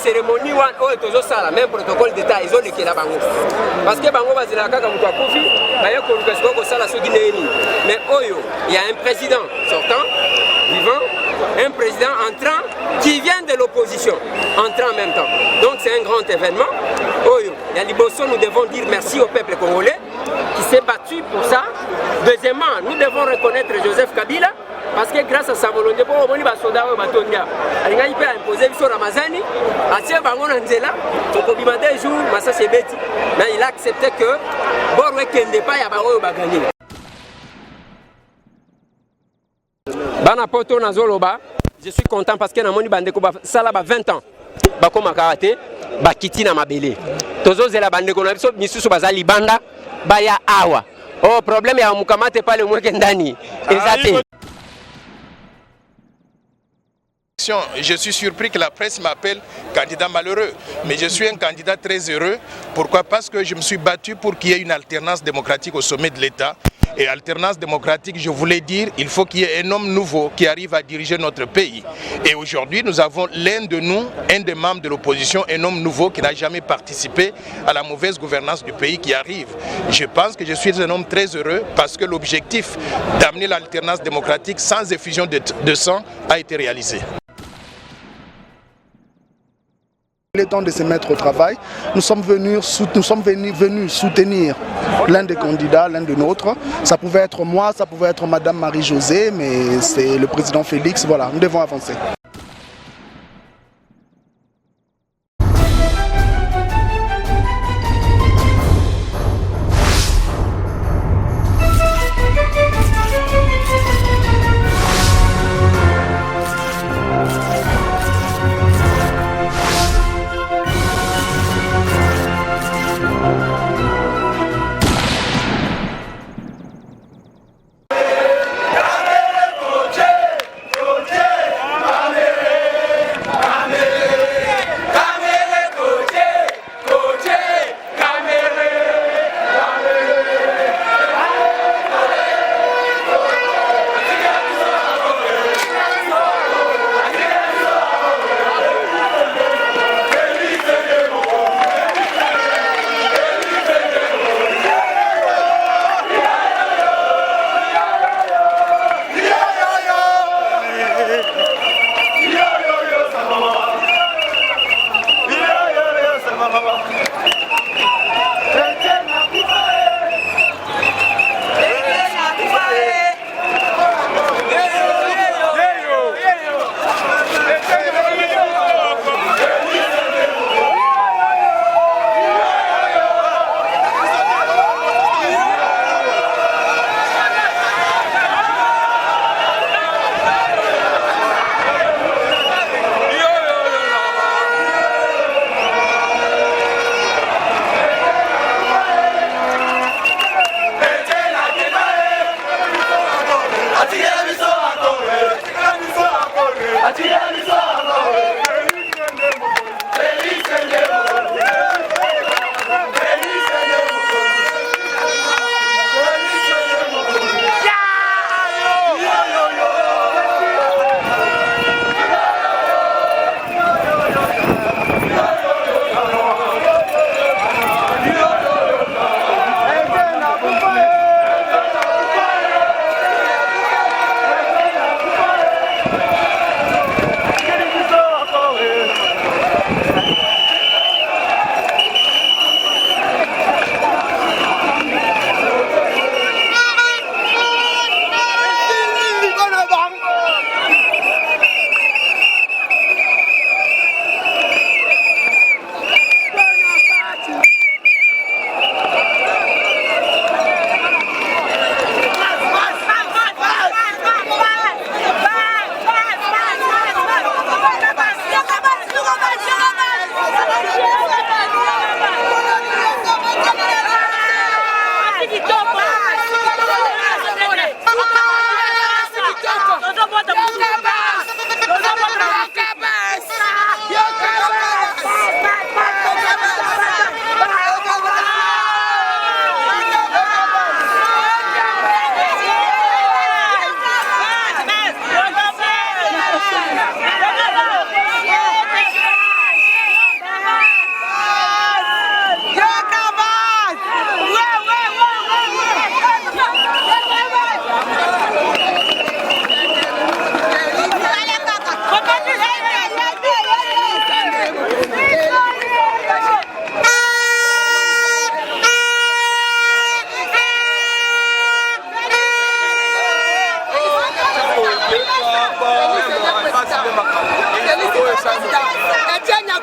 cérémonie oyo tozosala même protocole d'état ezolekela bango parce que bango bazela kaka moto akufi baye koluka sikoyo kosala soki ndenge nini mais oyo il y a un président sortant vivant, un président entrant qui vient de l'opposition entrant en même temps, donc c'est un grand événement. Oyo ya liboso, nous devons dire merci au peuple congolais qui s'est battu pour ça. Deuxièmement, nous devons reconnaître Joseph Kabila parce que grâce à sa volonté, pour omoni ba soda oyo batondia alingai pe imposer biso Ramazani atie bango na nzela tokobima des jours masasi ebeti, mais il a accepté que borwe kende pa ya bango oyo bagani. Bana poto na zoloba, je suis content parce que na moni bandeko ba sala ba 20 ans bakoma karaté bakiti na mabele tozozela bandeko na biso misusu bazali banda baya awa oh problème ya mukamate pale mweke ndani ezate. Je suis surpris que la presse m'appelle candidat malheureux, mais je suis un candidat très heureux. Pourquoi? Parce que je me suis battu pour qu'il y ait une alternance démocratique au sommet de l'État. Et alternance démocratique, je voulais dire, il faut qu'il y ait un homme nouveau qui arrive à diriger notre pays. Et aujourd'hui, nous avons l'un de nous, un des membres de l'opposition, un homme nouveau qui n'a jamais participé à la mauvaise gouvernance du pays qui arrive. Je pense que je suis un homme très heureux parce que l'objectif d'amener l'alternance démocratique sans effusion de sang a été réalisé. Il est temps de se mettre au travail. Nous sommes venus soutenir l'un des candidats, l'un de nôtres. Ça pouvait être moi, ça pouvait être Madame Marie-Josée, mais c'est le président Félix. Voilà, nous devons avancer.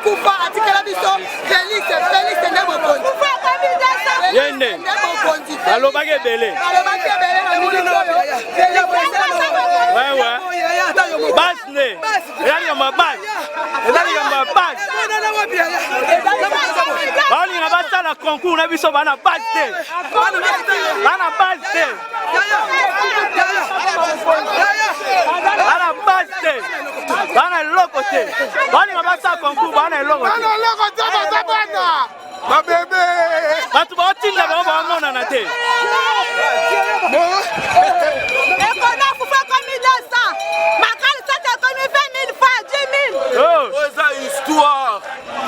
akufa atikala biso Félix nde mokonzi yende alobaki ebele wewe basi ne ezalika basi baolinga basala concours na biso bana basi te bana basi te bana eloko te baolinga basala concours bana eloko te bato baotinda bango baomonana te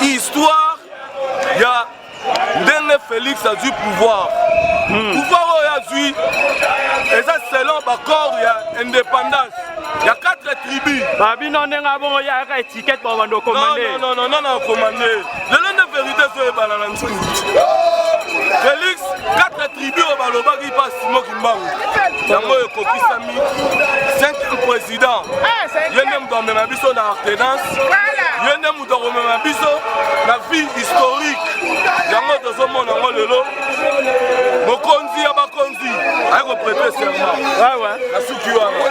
histoire ya ndenge Félix azwi pouvoir pouvoir oyo azwi eza selon baccord ya indépendance ya 4 tribus babino ndenge abongo yaka étiquette babando commandé non commandé lelo nde vérité ezoyebana na nzungu Félix 4 tribus oyo balobaki mpa Simon Kimbangu yango ekokisami 5e président ye nde moto amema biso na alternance ye nde moto akomema biso na vie historique yango tozomona yango lelo mokonzi ya bakonzi aye koprete serment asuki wana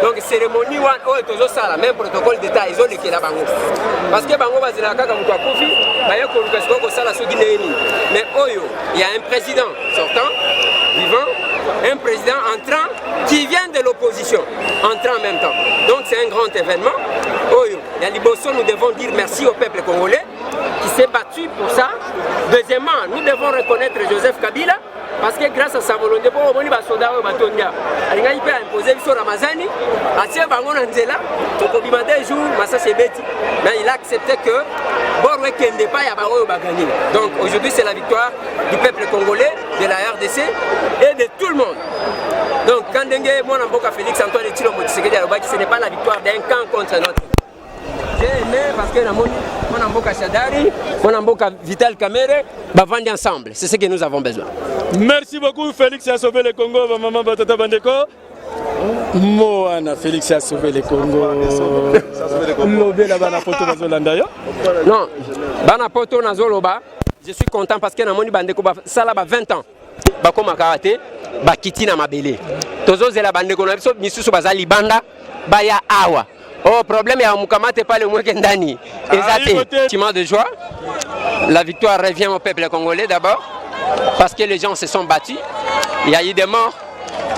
Donc cérémonie oyo tozosala même protocole d'état ezolekela bango parce que bango bazela kaka moto akufi baye koluka sikoyo kosala soki nini mais oyo il y a un président sortant vivant, un président entrant qui vient de l'opposition entrant en même temps. Donc c'est un grand événement. Oyo ya liboso, nous devons dire merci au peuple congolais qui s'est battu pour ça. Deuxièmement, nous devons reconnaître Joseph Kabila parce que grâce à sa volonté, pour omoni ba soda oyo batondia alingai pe imposer biso Ramazani atie bango na nzela tokobima des jours masasi ebeti mais il a accepté que borwe kende pa ya ba oyo bagani. Donc aujourd'hui c'est la victoire du peuple congolais, de la RDC et de tout le monde. Donc quand Ndenge Mwana Mboka Félix Antoine Tshilombo Tshisekedi alobaki, ce n'est pas la victoire d'un camp contre un autre. J'ai aimé parce que Mwana Mboka Shadari, Mwana Mboka Vital Kamerhe bavandi ensemble. C'est ce que nous avons besoin. Merci beaucoup Félix a sauvé le Congo, maman Batata Bandeko. Moana Félix a sauvé le Congo. Lobé la bana poto bazolanda yo. Non, bana poto nazoloba. Je suis content parce que namoni bandeko ba sala ba 20 ans. Ba koma karaté, ba kiti na mabele. Tozo zela bandeko na biso misusu bazali banda ba ya awa. Oh, problème ya mukamate pale mweke ndani. Ezate, sentiment de joie. La victoire revient au peuple congolais d'abord parce que les gens se sont battus. Il y a eu des morts.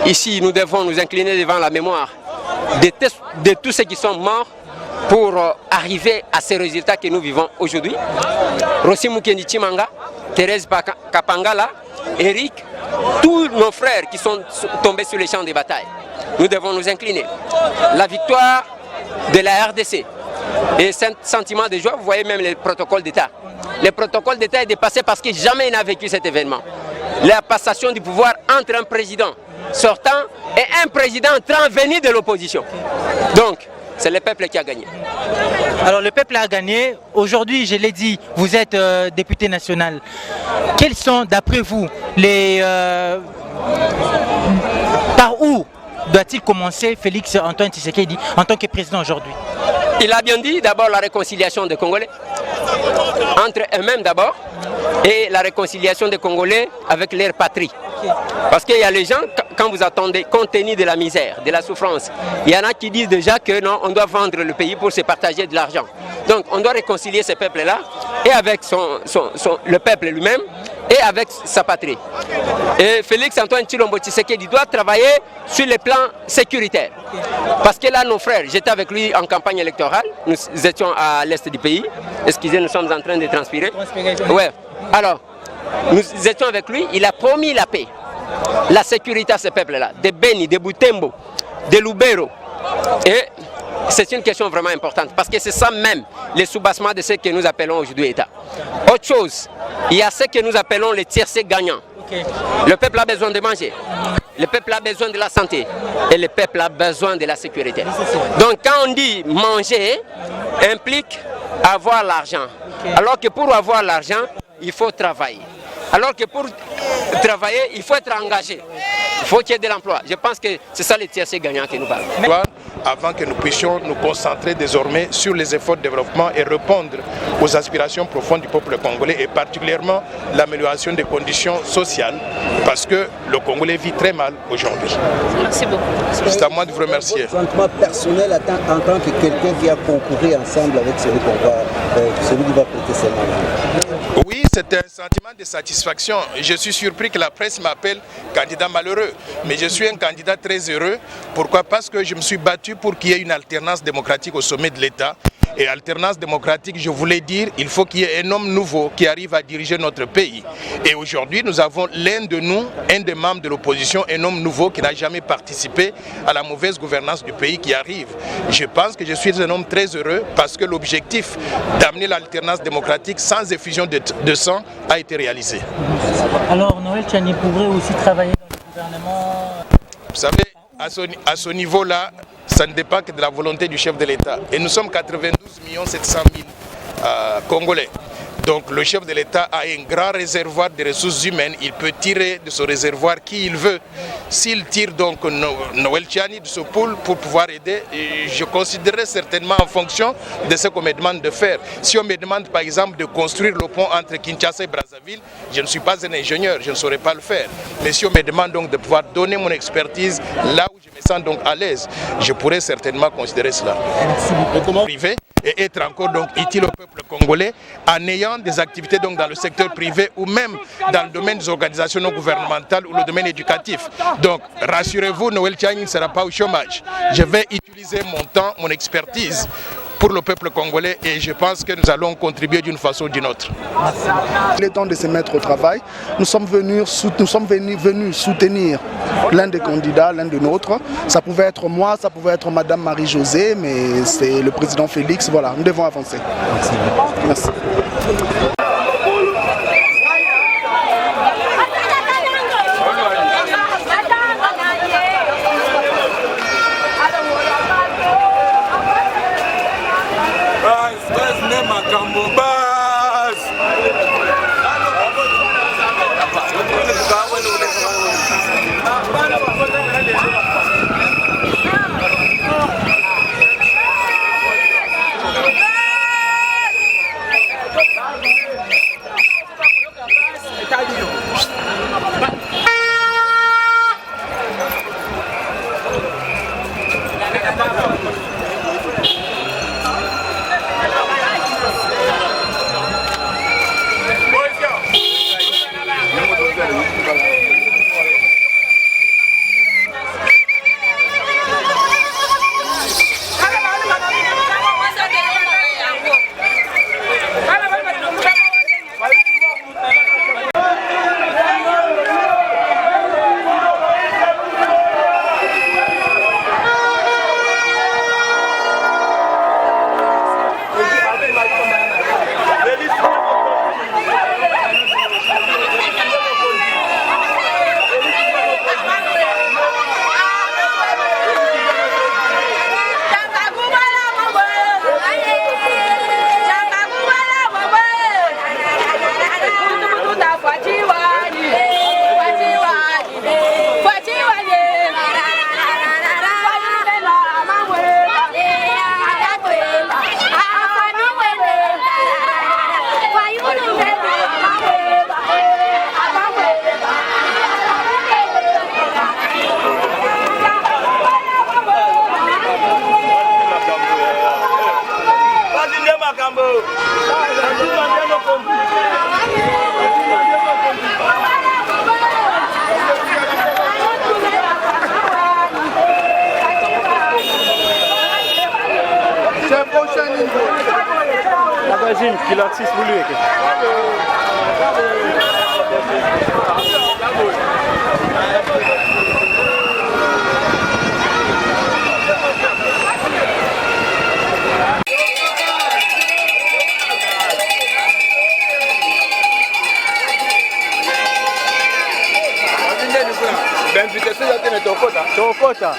Ici, nous devons nous incliner devant la mémoire de tous ceux qui sont morts pour arriver à ces résultats que nous vivons aujourd'hui. Rossi Mukendi Chimanga, Thérèse Kapangala, Eric, tous nos frères qui sont tombés sur les champs de bataille. Nous devons nous incliner. La victoire de la RDC et ce sentiment de joie, vous voyez même le protocole d'État. Le protocole d'État est dépassé parce que jamais il n'a vécu cet événement. La passation du pouvoir entre un président sortant et un président entrant venu de l'opposition. Donc, c'est le peuple qui a gagné. Alors le peuple a gagné. Aujourd'hui, je l'ai dit, vous êtes député national. Quels sont, d'après vous, les... par où doit-il commencer Félix Antoine Tshisekedi en tant que président aujourd'hui? Il a bien dit d'abord la réconciliation des Congolais, entre eux-mêmes d'abord, et la réconciliation des Congolais avec leur patrie. Parce qu'il y a les gens, quand vous attendez, compte tenu de la misère, de la souffrance, il y en a qui disent déjà que non, on doit vendre le pays pour se partager de l'argent. Donc on doit réconcilier ces peuples-là et avec le peuple lui-même et avec sa patrie. Et Félix Antoine Tshilombo Tshisekedi doit travailler sur le plan sécuritaire. Parce que là, nos frères, j'étais avec lui en campagne électorale, nous étions à l'est du pays. Excusez, nous sommes en train de transpirer. Ouais. Alors, nous étions avec lui, il a promis la paix, la sécurité à ces peuples-là, de Beni, de Butembo, de Lubero. Et c'est une question vraiment importante parce que c'est ça même le soubassement de ce que nous appelons aujourd'hui État. Autre chose, il y a ce que nous appelons les tiercés gagnants. Le peuple a besoin de manger, le peuple a besoin de la santé et le peuple a besoin de la sécurité. Donc quand on dit manger, implique avoir l'argent. Alors que pour avoir l'argent, il faut travailler. Alors que pour travailler, il faut être engagé. Il faut qu'il y ait de l'emploi. Je pense que c'est ça les tiercés gagnants qui nous parlent. Avant que nous puissions nous concentrer désormais sur les efforts de développement et répondre aux aspirations profondes du peuple congolais et particulièrement l'amélioration des conditions sociales parce que le Congolais vit très mal aujourd'hui. Merci beaucoup. C'est à moi de vous remercier. Votre sentiment personnel en tant que quelqu'un qui a concouru ensemble avec celui qui va prêter ses mains. Oui, c'est un sentiment de satisfaction. Je suis surpris que la presse m'appelle candidat malheureux. Mais je suis un candidat très heureux. Pourquoi? Parce que je me suis battu pour qu'il y ait une alternance démocratique au sommet de l'État. Et alternance démocratique, je voulais dire, il faut qu'il y ait un homme nouveau qui arrive à diriger notre pays. Et aujourd'hui, nous avons l'un de nous, un des membres de l'opposition, un homme nouveau qui n'a jamais participé à la mauvaise gouvernance du pays qui arrive. Je pense que je suis un homme très heureux parce que l'objectif d'amener l'alternance démocratique sans effusion de sang a été réalisé. Alors Noël Tchani pourrait aussi travailler dans le gouvernement? Vous savez, à ce niveau-là, ça ne dépend que de la volonté du chef de l'État. Et nous sommes 92 700 000 Congolais. Donc le chef de l'État a un grand réservoir de ressources humaines. Il peut tirer de ce réservoir qui il veut. S'il tire donc Noël Tchani de ce pool pour pouvoir aider, je considérerai certainement en fonction de ce qu'on me demande de faire. Si on me demande par exemple de construire le pont entre Kinshasa et Brazzaville, je ne suis pas un ingénieur, je ne saurais pas le faire. Mais si on me demande donc de pouvoir donner mon expertise là où je me sens donc à l'aise, je pourrais certainement considérer cela. Privé et être encore donc utile au peuple congolais en ayant des activités donc dans le secteur privé ou même dans le domaine des organisations non gouvernementales ou le domaine éducatif. Donc rassurez-vous, Noël Tchani ne sera pas au chômage. Je vais utiliser mon temps, mon expertise pour le peuple congolais et je pense que nous allons contribuer d'une façon ou d'une autre. Il est temps de se mettre au travail. Nous sommes venus soutenir l'un des candidats, l'un de nôtres. Ça pouvait être moi, ça pouvait être Madame Marie-Josée, mais c'est le président Félix. Voilà, nous devons avancer. Merci. Imagine qu'il artiste pour lui. Tokota.